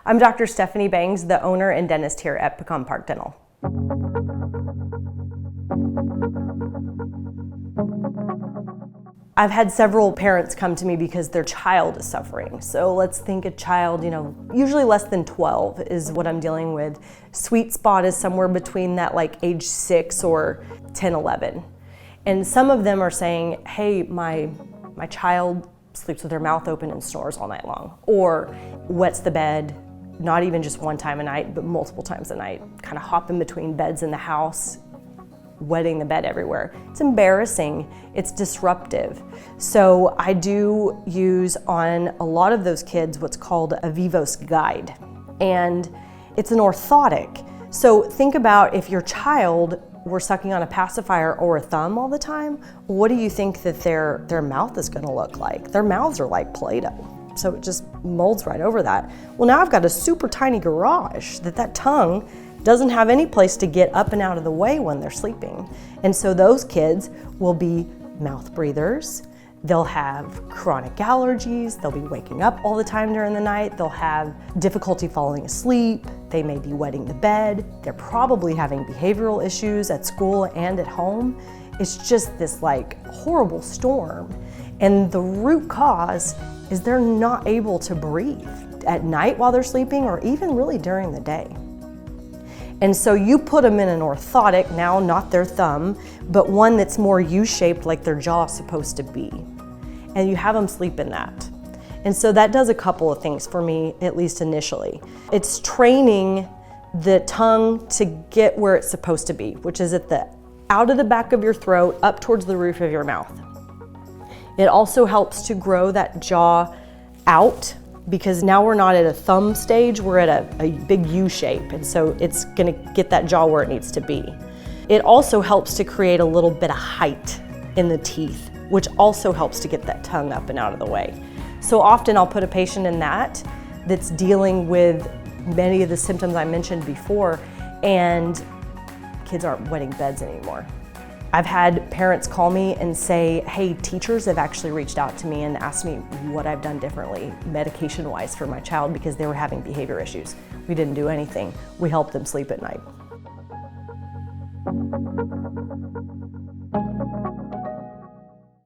I'm Dr. Stephanie Bangs, the owner and dentist here at Pecan Park Dental. I've had several parents come to me because their child is suffering. So let's think a child, usually less than 12 is what I'm dealing with. Sweet spot is somewhere between that like age 6 or 10, 11. And some of them are saying, hey, my child sleeps with their mouth open and snores all night long, or wets the bed, not even just one time a night, but multiple times a night, kind of hopping between beds in the house, wetting the bed everywhere. It's embarrassing, it's disruptive. So I do use on a lot of those kids what's called a Vivos guide, and it's an orthotic. So think about if your child were sucking on a pacifier or a thumb all the time, what do you think that their mouth is gonna look like? Their mouths are like Play-Doh, so it just molds right over that. Well, now I've got a super tiny garage that tongue doesn't have any place to get up and out of the way when they're sleeping. And so those kids will be mouth breathers, they'll have chronic allergies, they'll be waking up all the time during the night, they'll have difficulty falling asleep, they may be wetting the bed, they're probably having behavioral issues at school and at home. It's just this like horrible storm. And the root cause is they're not able to breathe at night while they're sleeping or even really during the day. And so you put them in an orthotic, now not their thumb, but one that's more U-shaped like their jaw is supposed to be. And you have them sleep in that. And so that does a couple of things for me, at least initially. It's training the tongue to get where it's supposed to be, which is out of the back of your throat, up towards the roof of your mouth. It also helps to grow that jaw out, because now we're not at a thumb stage, we're at a big U shape, and so it's gonna get that jaw where it needs to be. It also helps to create a little bit of height in the teeth, which also helps to get that tongue up and out of the way. So often I'll put a patient in that's dealing with many of the symptoms I mentioned before, and kids aren't wetting beds anymore. I've had parents call me and say, hey, teachers have actually reached out to me and asked me what I've done differently medication-wise for my child because they were having behavior issues. We didn't do anything. We helped them sleep at night.